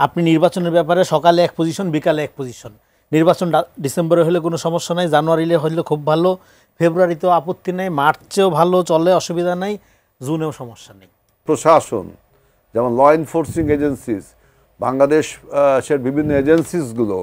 আপনি নির্বাচনের ব্যাপারে সকালে এক পজিশন, বিকালে এক পজিশন। নির্বাচন ডিসেম্বরে হলে কোনো সমস্যা নাই, জানুয়ারিতে হলে খুব ভালো, ফেব্রুয়ারিতেও আপত্তি নেই, মার্চেও ভালো চলে, অসুবিধা নাই, জুনেও সমস্যা নেই। প্রশাসন যেমন ল এনফোর্সিং এজেন্সিস, বাংলাদেশের বিভিন্ন এজেন্সিসগুলো,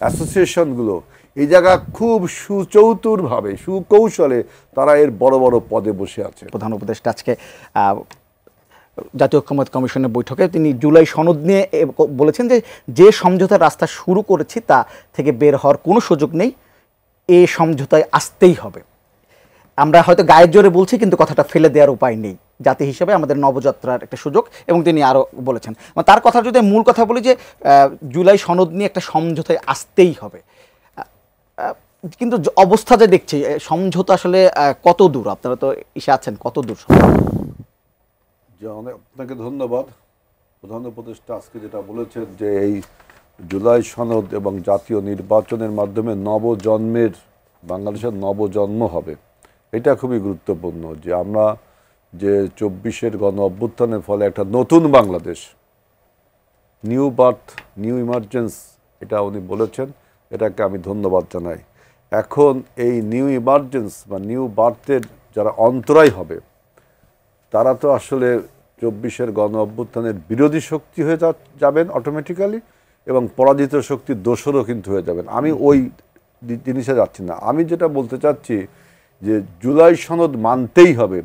অ্যাসোসিয়েশনগুলো, এই জায়গা খুব সুচতুরভাবে, সুকৌশলে তারা এর বড় বড় পদে বসে আছে। প্রধান উপদেষ্টা আজকে জাতীয় ঐক্যমত্য কমিশনের বৈঠকে তিনি জুলাই সনদ নিয়ে বলেছেন যে সমঝোতার রাস্তা শুরু করেছি তা থেকে বের হওয়ার কোনো সুযোগ নেই, এ সমঝোতায় আসতেই হবে। আমরা হয়তো গায়ের জোরে বলছি, কিন্তু কথাটা ফেলে দেওয়ার উপায় নেই। জাতি হিসেবে আমাদের নবযাত্রার একটা সুযোগ। এবং তিনি আরও বলেছেন, তার কথা যদি মূল কথা বলি যে জুলাই সনদ নিয়ে একটা সমঝোতায় আসতেই হবে, কিন্তু অবস্থা যে দেখছি সমঝোতা আসলে কত দূর, আপনারা তো ইসে আছেন, কত দূর? আপনাকে ধন্যবাদ। প্রধান উপদেষ্টা আজকে যেটা বলেছেন যে এই জুলাই সনদ এবং জাতীয় নির্বাচনের মাধ্যমে নবজন্মের, বাংলাদেশের নবজন্ম হবে, এটা খুবই গুরুত্বপূর্ণ। যে আমরা যে 24-এর গণ অভ্যুত্থানের ফলে একটা নতুন Bangladesh, new birth, new emergence, এটা উনি বলেছেন, এটাকে আমি ধন্যবাদ জানাই। এখন এই নিউ ইমার্জেন্স বা নিউ বার্থের যারা অন্তরায় হবে, তারা তো আসলে 24-এর গণ অভ্যুত্থানের বিরোধী শক্তি হয়ে যাবেন অটোমেটিক্যালি, এবং পরাজিত শক্তির দোসরও কিন্তু হয়ে যাবেন। আমি ওই জিনিসে যাচ্ছি না। আমি যেটা বলতে চাচ্ছি যে জুলাই সনদ মানতেই হবে,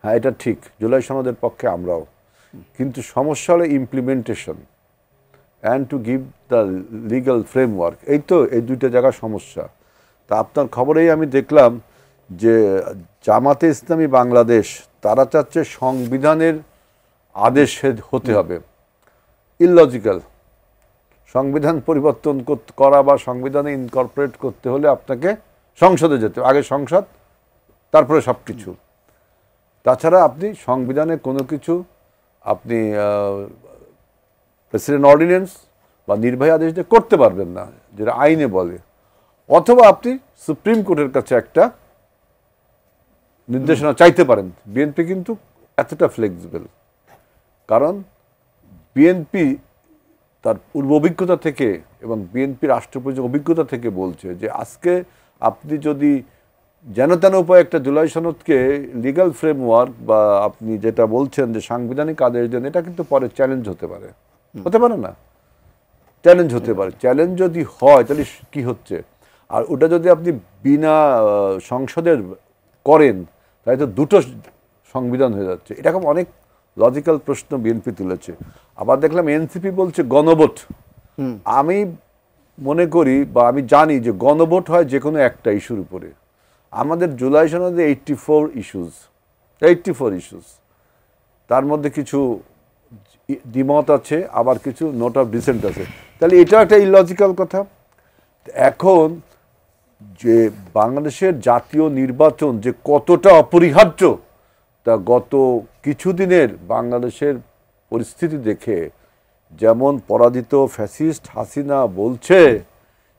হ্যাঁ এটা ঠিক, জুলাই সনদের পক্ষে আমরাও, কিন্তু সমস্যা হলো implementation and to give the legal framework. এই তো এই দুইটা জায়গা সমস্যা। তা আপনার খবরেই আমি দেখলাম যে জামাতে ইসলামী বাংলাদেশ তারা চাচ্ছে সংবিধানের আদেশ হতে হবে। ইললজিক্যাল। সংবিধান পরিবর্তন করা বা সংবিধানে ইনকর্পোরেট করতে হলে আপনাকে সংসদে যেতে, আগে সংসদ, তারপরে সব কিছু। তাছাড়া আপনি সংবিধানে কোনো কিছু আপনি প্রেসিডেন্ট অর্ডিন্যান্স বা নির্বাহী আদেশ দিয়ে করতে পারবেন না, যেটা আইনে বলে। অথবা আপনি সুপ্রিম কোর্টের কাছে একটা নির্দেশনা চাইতে পারেন। বিএনপি কিন্তু এতটা ফ্লেক্সিবল, কারণ বিএনপি তার পূর্ব অভিজ্ঞতা থেকে এবং বিএনপি রাষ্ট্রপতির অভিজ্ঞতা থেকে বলছে যে আজকে আপনি যদি যেন তেন উপায়ে একটা জুলাই সনদকে লিগ্যাল ফ্রেমওয়ার্ক বা আপনি যেটা বলছেন যে সাংবিধানিক আদেশ দেন, এটা কিন্তু পরে চ্যালেঞ্জ হতে পারে, হতে পারে না, চ্যালেঞ্জ হতে পারে। চ্যালেঞ্জ যদি হয় তাহলে কি হচ্ছে, আর ওটা যদি আপনি বিনা সংসদের করেন তাই তো দুটো সংবিধান হয়ে যাচ্ছে। এরকম অনেক লজিক্যাল প্রশ্ন বিএনপি তুলেছে। আবার দেখলাম এনসিপি বলছে গণভোট। আমি মনে করি বা আমি জানি যে গণভোট হয় যে কোনো একটা ইস্যুর উপরে। আমাদের জুলাই সনদে 84 ইস্যুস, তার মধ্যে কিছু দ্বিমত আছে, আবার কিছু নোট অফ ডিসেন্ট আছে। তাহলে এটা একটা ইললজিক্যাল কথা। এখন যে বাংলাদেশের জাতীয় নির্বাচন যে কতটা অপরিহার্য, তা গত কিছুদিনের বাংলাদেশের পরিস্থিতি দেখে, যেমন পরাজিত ফ্যাসিস্ট হাসিনা বলছে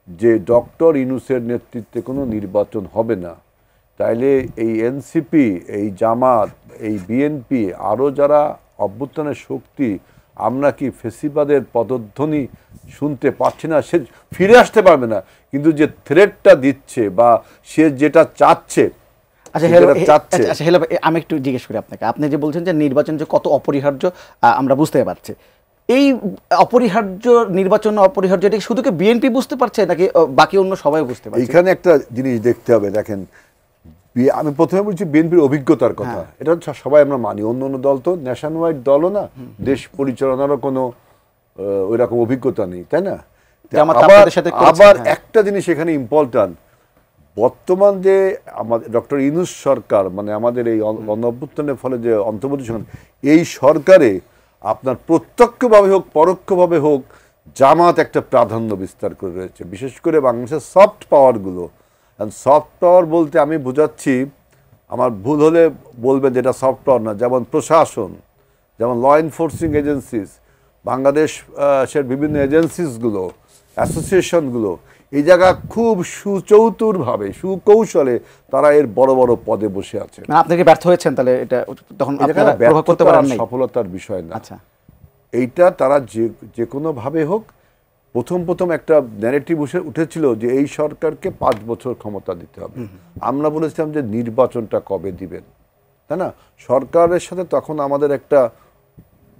যে ডক্টর ইউনূসের নেতৃত্বে কোনো নির্বাচন হবে না, তাইলে এই এনসিপি, এই জামাত, এই বিএনপি, আরও যারা অভ্যুত্থানের শক্তি, আমরা কি ফেসিবাদের পদধ্বনি শুনতে পাচ্ছি না? সে ফিরে আসতে পারবে না, কিন্তু যে থ্রেটটা দিচ্ছে বা সে যেটা চাচ্ছে। আচ্ছা হেলো, আমি একটু জিজ্ঞেস করি আপনাকে, আপনি যে বলছেন যে নির্বাচন যে কত অপরিহার্য আমরা বুঝতে পারছি, এই অপরিহার্য নির্বাচন অপরিহার্য, এটা শুধু কি বিএনপি বুঝতে পারছে নাকি বাকি অন্য সবাই বুঝতে পারছে? এখানে একটা জিনিস দেখতে হবে। দেখেন, আমি প্রথমে বলছি বিএনপির অভিজ্ঞতার কথা, এটা সবাই আমরা মানি। অন্য অন্য দল তো ন্যাশন ওয়াইড দলও না, দেশ পরিচালনারও কোনো ওই রকম অভিজ্ঞতা নেই, তাই না? আবার একটা জিনিস এখানে ইম্পর্টেন্ট, বর্তমান যে আমাদের ডক্টর ইউনূস সরকার, মানে আমাদের এই গণঅভ্যুত্থানের ফলে যে অন্তর্বর্তী সরকার, এই সরকারে আপনার প্রত্যক্ষভাবে হোক পরোক্ষভাবে হোক জামাত একটা প্রাধান্য বিস্তার করে রয়েছে, বিশেষ করে বাংলাদেশের সফট পাওয়ারগুলো। সফট পাওয়ার বলতে আমি বোঝাচ্ছি, আমার ভুল হলে বলবেন যেটা সফট পাওয়ার না, যেমন প্রশাসন, যেমন ল এনফোর্সিং এজেন্সিস, বাংলাদেশের বিভিন্ন এজেন্সিসগুলো, অ্যাসোসিয়েশনগুলো, এই জায়গা খুব সুচতুরভাবে, সুকৌশলে তারা এর বড় বড় পদে বসে আছে। আপনি কি ব্যর্থ হয়েছেন তাহলে? এটা তখন আপনারা প্রভাব করতে পারেন না, সফলতার বিষয় না। আচ্ছা, এইটা তারা যে কোনোভাবে হোক প্রথম একটা ন্যারেটিভ উঠেছিল যে এই সরকারকে 5 বছর ক্ষমতা দিতে হবে। আমরা বলেছিলাম যে নির্বাচনটা কবে দিবেন, তাই না? সরকারের সাথে তখন আমাদের একটা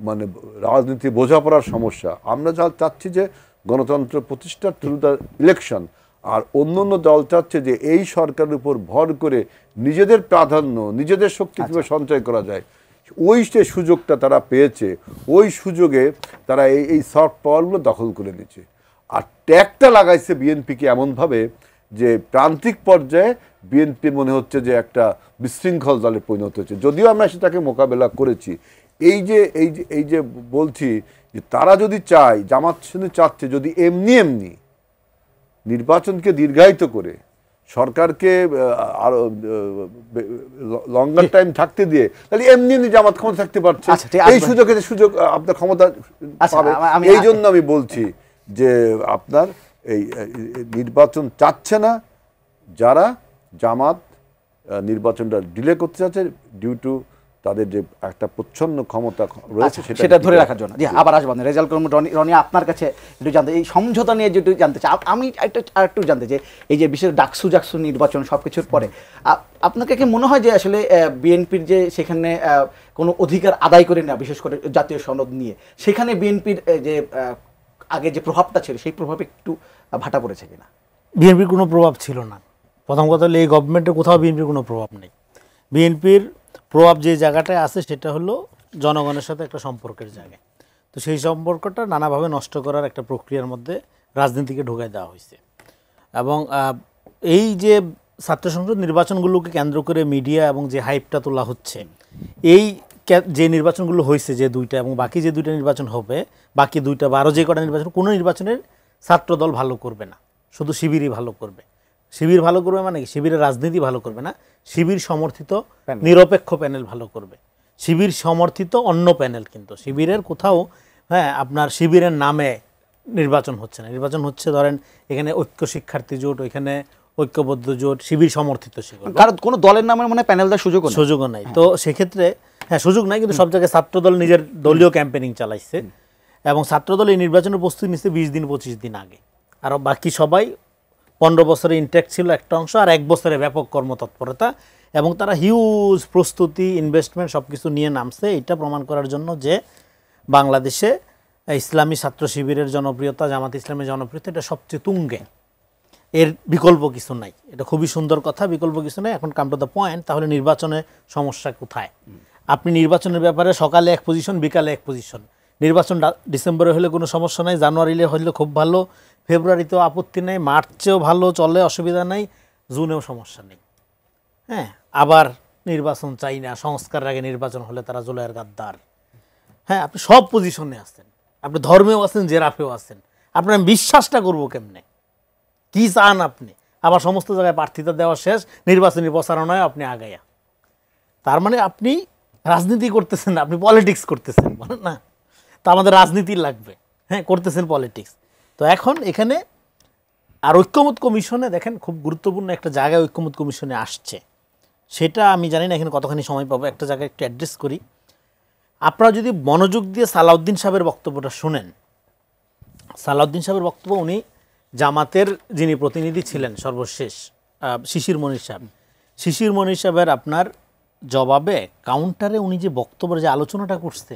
মানে রাজনীতি বোঝাপড়ার সমস্যা। আমরা যা চাচ্ছি যে গণতন্ত্র প্রতিষ্ঠা থ্রু দ্য ইলেকশন, আর অন্য দল চাচ্ছে যে এই সরকারের উপর ভর করে নিজেদের প্রাধান্য, নিজেদের শক্তি কীভাবে সঞ্চয় করা যায়, ওই যে সুযোগটা তারা পেয়েছে, ওই সুযোগে তারা এই সফট পাওয়ারগুলো দখল করে নিচ্ছে। আর ট্যাগটা লাগাইছে বিএনপিকে এমনভাবে যে প্রান্তিক পর্যায়ে বিএনপি মনে হচ্ছে যে একটা বিশৃঙ্খল দলে পরিণত হচ্ছে, যদিও আমরা সেটাকে মোকাবেলা করেছি। এই যে বলছি যে তারা যদি চায়, জামাত শুনে চাচ্ছে যদি এমনি নির্বাচনকে দীর্ঘায়িত করে সরকারকে আরো লঙ্গার টাইম থাকতে দিয়ে, তাহলে এমনি জামাত ক্ষমতা থাকতে পারছে। এই সুযোগ আপনার ক্ষমতা পাবে। এই জন্য আমি বলছি যে আপনার এই নির্বাচন চাচ্ছে না যারা, জামাত নির্বাচনটা ডিলে করতে চাচ্ছে ডিউ টু তাদের যে একটা প্রচ্ছন্ন ক্ষমতা রয়েছে সেটা ধরে রাখার জন্য। জি, আবার আসবেন রেজাল্ট করুন। রনি, আপনার কাছে একটু জানতে, এই সমঝোতা নিয়ে যেটু জানতে চাই আমি, একটু জানতে চাই এই যে বিশেষ ডাকসু নির্বাচন সব কিছুর পরে আপনাকে কি মনে হয় যে আসলে বিএনপির যে সেখানে কোনো অধিকার আদায় করে না, বিশেষ করে জাতীয় সনদ নিয়ে, সেখানে বিএনপির যে আগে যে প্রভাবটা ছিল সেই প্রভাব একটু ভাটা পড়েছে কিনা? বিএনপির কোনো প্রভাব ছিল না। প্রথম কথা হলো এই গভর্নমেন্টের কোথাও বিএনপির কোনো প্রভাব নেই। বিএনপির প্রভাব যে জায়গাটায় আছে সেটা হলো জনগণের সাথে একটা সম্পর্কের জায়গায়। তো সেই সম্পর্কটা নানাভাবে নষ্ট করার একটা প্রক্রিয়ার মধ্যে রাজনীতিকে ঢুকাই দেওয়া হয়েছে। এবং এই যে ছাত্র সংসদ নির্বাচনগুলোকে কেন্দ্র করে মিডিয়া এবং যে হাইপটা তোলা হচ্ছে, এই যে নির্বাচনগুলো হয়েছে যে দুইটা এবং বাকি যে দুইটা নির্বাচন হবে, বাকি দুইটা বা আরও যে কটা নির্বাচন, কোনো নির্বাচনের ছাত্রদল ভালো করবে না, শুধু শিবিরই ভালো করবে। শিবির ভালো করবে মানে কি? শিবিরের রাজনীতি ভালো করবে না, শিবির সমর্থিত নিরপেক্ষ প্যানেল ভালো করবে। শিবির সমর্থিত অন্য প্যানেল, কিন্তু শিবিরের কোথাও আপনার শিবিরের নামে নির্বাচন হচ্ছে না। নির্বাচন হচ্ছে ধরেন এখানে ঐক্য শিক্ষার্থী জোট, ওইখানে ঐক্যবদ্ধ জোট, শিবির সমর্থিত সেগুলো। কারণ কোনো দলের নামে মানে প্যানেল দেওয়ার সুযোগও নাই। তো সেক্ষেত্রে সুযোগ নাই, কিন্তু সব জায়গায় ছাত্রদল নিজের দলীয় ক্যাম্পেনিং চালাইছে এবং ছাত্রদল এই নির্বাচনের প্রস্তুতি নিচ্ছে 20 দিন 25 দিন আগে। আর বাকি সবাই 15 বছরে ইনট্যাক্ট ছিল একটা অংশ, আর 1 বছরে ব্যাপক কর্মতৎপরতা, এবং তারা হিউজ প্রস্তুতি, ইনভেস্টমেন্ট সব কিছু নিয়ে নামছে এটা প্রমাণ করার জন্য যে বাংলাদেশে ইসলামী ছাত্র শিবিরের জনপ্রিয়তা, জামাত ইসলামের জনপ্রিয়তা এটা সবচেয়ে তুঙ্গে, এর বিকল্প কিছু নাই। এটা খুবই সুন্দর কথা, বিকল্প কিছু নাই। এখন কাম টু দ্য পয়েন্ট, তাহলে নির্বাচনে সমস্যা কোথায়? আপনি নির্বাচনের ব্যাপারে সকালে এক পজিশন, বিকালে এক পজিশন। নির্বাচন ডিসেম্বরে হলে কোনো সমস্যা নাই, জানুয়ারিতে হলে খুব ভালো, ফেব্রুয়ারিতেও আপত্তি নেই, মার্চেও ভালো চলে, অসুবিধা নাই, জুনেও সমস্যা নেই। আবার নির্বাচন চাই না, সংস্কারের আগে নির্বাচন হলে তারা জুলাইয়ের গাদ্দার। আপনি সব পজিশনে আছেন, আপনি ধর্মেও আছেন, জেরাফেও আছেন। আপনার বিশ্বাসটা করবো কেমনে? কি চান আপনি? আবার সমস্ত জায়গায় প্রার্থিতা দেওয়া শেষ, নির্বাচনী প্রচারণায় আপনি আগাইয়া। তার মানে আপনি রাজনীতি করতেছেন না, আপনি পলিটিক্স করতেছেন, বলেন না? তো আমাদের রাজনীতি লাগবে, করতেছেন পলিটিক্স। তো এখন এখানে আর ঐক্যমত কমিশনে দেখেন খুব গুরুত্বপূর্ণ একটা জায়গায় ঐক্যমত কমিশনে আসছে, সেটা আমি জানি না এখানে কতখানি সময় পাবো, একটা জায়গায় একটু অ্যাড্রেস করি। আপনারা যদি মনোযোগ দিয়ে সালাউদ্দিন সাহেবের বক্তব্যটা শোনেন, সালাউদ্দিন সাহেবের বক্তব্য, উনি জামাতের যিনি প্রতিনিধি ছিলেন সর্বশেষ, শিশির মনির সাহেব, শিশির মনির সাহেবের আপনার জবাবে কাউন্টারে উনি যে বক্তব্যের যে আলোচনাটা করছে,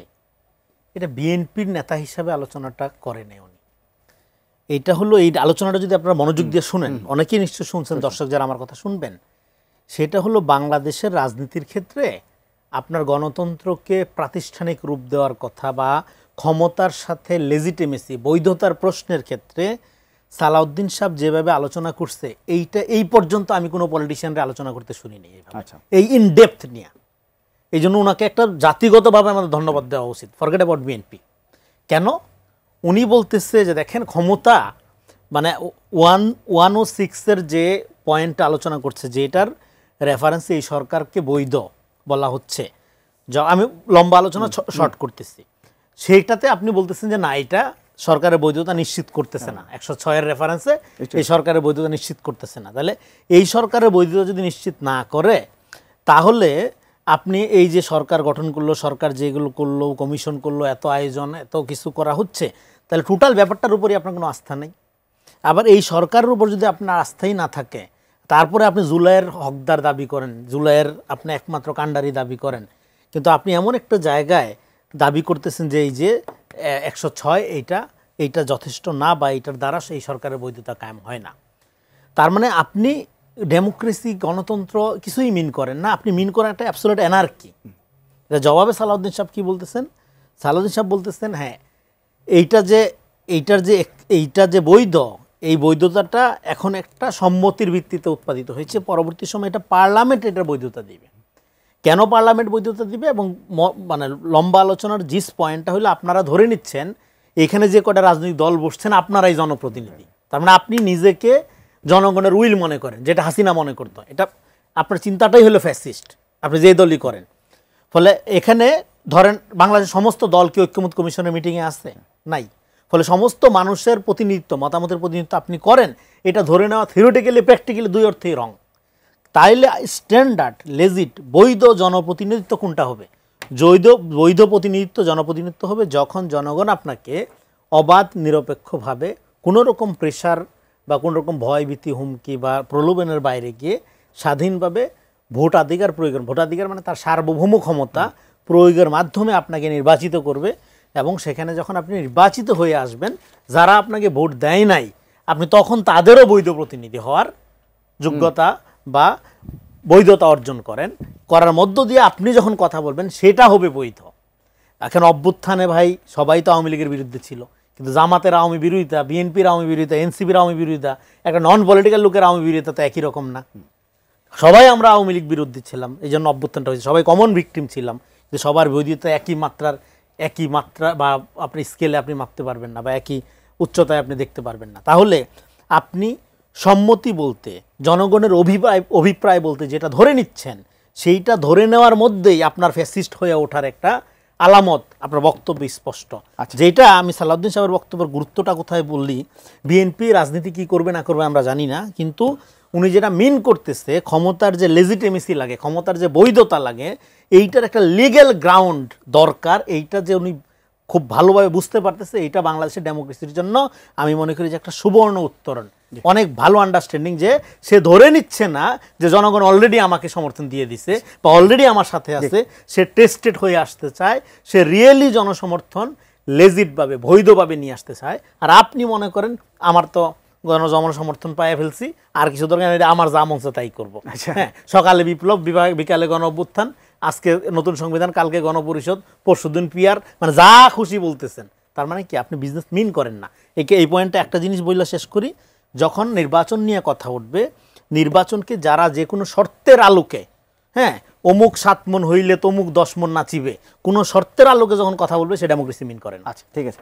এটা বিএনপির নেতা হিসাবে আলোচনাটা করেন উনি। এইটা হলো এই আলোচনাটা যদি আপনারা মনোযোগ দিয়ে শুনেন, অনেকেই নিশ্চয় শুনছেন, দর্শক যারা আমার কথা শুনবেন, সেটা হলো বাংলাদেশের রাজনীতির ক্ষেত্রে আপনার গণতন্ত্রকে প্রাতিষ্ঠানিক রূপ দেওয়ার কথা বা ক্ষমতার সাথে লেজিটিমেসি, বৈধতার প্রশ্নের ক্ষেত্রে সালাউদ্দিন সাহেব যেভাবে আলোচনা করছে, এইটা এই পর্যন্ত আমি কোনো পলিটিশিয়ানরা আলোচনা করতে শুনিনি এই ইন ডেপথ নিয়ে। এই জন্য ওনাকে একটা জাতিগতভাবে আমাদের ধন্যবাদ দেওয়া উচিত। Forget about BNP. কেন? উনি বলতেছে যে দেখেন ক্ষমতা মানে 106-এর যে পয়েন্টটা আলোচনা করছে, যে এটার রেফারেন্সে এই সরকারকে বৈধ বলা হচ্ছে, আমি লম্বা আলোচনা শর্ট করতেছি, সেইটাতে আপনি বলতেছেন যে না, এটা সরকারের বৈধতা নিশ্চিত করতেছে না, 106-এর রেফারেন্সে এই সরকারের বৈধতা নিশ্চিত করতেছে না। তাহলে এই সরকারের বৈধতা যদি নিশ্চিত না করে, তাহলে আপনি এই যে সরকার গঠন করলো, সরকার যেগুলো করলো, কমিশন করলো, এত আয়োজন, এত কিছু করা হচ্ছে, তাহলে টোটাল ব্যাপারটার উপরই আপনার কোনো আস্থা নেই। আবার এই সরকারের উপর যদি আপনার আস্থাই না থাকে, তারপরে আপনি জুলাইয়ের হকদার দাবি করেন, জুলাইয়ের আপনি একমাত্র কাণ্ডারি দাবি করেন, কিন্তু আপনি এমন একটা জায়গায় দাবি করতেছেন যে এই যে 106 এইটা যথেষ্ট না, বা এইটার দ্বারা সেই সরকারের বৈধতা কায়েম হয় না। তার মানে আপনি ডেমোক্রেসি, গণতন্ত্র কিছুই মিন করেন না, আপনি মিন করেন একটা অ্যাবসলিউট অ্যানার্কি। এটা জবাবে সালাউদ্দিন সাহেব কি বলতেছেন? সালাউদ্দিন সাহেব বলতেছেন হ্যাঁ, এইটা যে বৈধ, এই বৈধতাটা এখন একটা সম্মতির ভিত্তিতে উৎপাদিত হয়েছে, পরবর্তী সময় এটা পার্লামেন্ট এটার বৈধতা দিবে। কেন পার্লামেন্ট বৈধতা দিবে এবং মানে লম্বা আলোচনার জিস পয়েন্টটা হলো আপনারা ধরে নিচ্ছেন এখানে যে কটা রাজনৈতিক দল বসছেন আপনারাই জনপ্রতিনিধি, তার মানে আপনি নিজেকে জনগণের উইল মনে করেন, যেটা হাসিনা মনে করতো। এটা আপনার চিন্তাটাই হলো ফ্যাসিস্ট, আপনি যে দলই করেন। ফলে এখানে ধরেন বাংলাদেশের সমস্ত দল কি ঐক্যমত কমিশনের মিটিংয়ে আসছে? নাই। ফলে সমস্ত মানুষের প্রতিনিধিত্ব, মতামতের প্রতিনিধিত্ব আপনি করেন, এটা ধরে নেওয়া থিওরিটিক্যালি প্র্যাকটিক্যালি দুই অর্থেই রং। তাইলে স্ট্যান্ডার্ড লেজিট বৈধ জনপ্রতিনিধিত্ব কোনটা হবে? বৈধ প্রতিনিধিত্ব, জনপ্রতিনিধিত্ব হবে যখন জনগণ আপনাকে অবাধ নিরপেক্ষভাবে কোনো রকম প্রেশার বা কোনো রকম ভয়ভীতি, হুমকি বা প্রলোভনের বাইরে গিয়ে স্বাধীনভাবে ভোটাধিকার প্রয়োগ, ভোটাধিকার মানে তার সার্বভৌম ক্ষমতা প্রয়োগের মাধ্যমে আপনাকে নির্বাচিত করবে, এবং সেখানে যখন আপনি নির্বাচিত হয়ে আসবেন, যারা আপনাকে ভোট দেয় নাই, আপনি তখন তাদেরও বৈধ প্রতিনিধি হওয়ার যোগ্যতা বা বৈধতা অর্জন করার মধ্য দিয়ে আপনি যখন কথা বলবেন সেটা হবে বৈধ। এখন অভ্যুত্থানে ভাই সবাই তো আওয়ামী লীগের বিরুদ্ধে ছিল, কিন্তু জামাতের আওয়ামী বিরোধিতা, বিএনপির আওয়ামী বিরোধিতা, এনসিপির আওয়ামী বিরোধিতা, একটা নন পলিটিক্যাল লোকের আওয়ামী বিরোধিতা তো একই রকম না। সবাই আমরা আওয়ামী লীগ বিরোধী ছিলাম, এই জন্য অভ্যুত্থানটা হয়েছে, সবাই কমন ভিকটিম ছিলাম, যে সবার বিরোধিতা একই মাত্রা বা আপনি স্কেলে আপনি মাপতে পারবেন না, বা একই উচ্চতায় আপনি দেখতে পারবেন না। তাহলে আপনি সম্মতি বলতে, জনগণের অভিপ্রায় বলতে যেটা ধরে নিচ্ছেন, সেইটা ধরে নেওয়ার মধ্যেই আপনার ফ্যাসিস্ট হয়ে ওঠার একটা আলামত, আপনার বক্তব্য স্পষ্ট। যেটা আমি সালাউদ্দিন সাহেবের বক্তব্যের গুরুত্বটা কোথায় বললি, বিএনপি রাজনীতি কি করবে না করবে আমরা জানি না, কিন্তু উনি যেটা মিন করতেছে, ক্ষমতার যে লেজিটিমেসি লাগে, ক্ষমতার যে বৈধতা লাগে, এইটার একটা লিগ্যাল গ্রাউন্ড দরকার, এইটা যে উনি খুব ভালোভাবে বুঝতে পারতেছে, এইটা বাংলাদেশের ডেমোক্রেসির জন্য আমি মনে করি যে একটা সুবর্ণ উত্তরণ, অনেক ভালো আন্ডারস্ট্যান্ডিং, যে সে ধরে নিচ্ছে না যে জনগণ অলরেডি আমাকে সমর্থন দিয়ে দিছে বা অলরেডি আমার সাথে আছে, সে টেস্টেড হয়ে আসতে চায়, সে রিয়েলি জনসমর্থন লেজিটভাবে বৈধভাবে নিয়ে আসতে চায়। আর আপনি মনে করেন আমার তো জনসমর্থন পাইয়া ফেলছি, আর কিছু দরকার নেই, আমার যা মন চায় তাই করবো। হ্যাঁ, সকালে বিপ্লব, বিকালে গণ অভ্যুত্থান, আজকে নতুন সংবিধান, কালকে গণপরিষদ, পরশুদিন পিআর, মানে যা খুশি বলতেছেন। তার মানে কি আপনি বিজনেস মিন করেন না। এই পয়েন্টে একটা জিনিস বললে শেষ করি, যখন নির্বাচন নিয়ে কথা উঠবে, নির্বাচনকে যারা যে কোনো শর্তের আলোকে, হ্যাঁ, অমুক 7 মণ হইলে তমুক 10 মণ নাচিবে, কোনো শর্তের আলোকে যখন কথা বলবে, সে ডেমোক্রেসি মিন করেন। আচ্ছা, ঠিক আছে।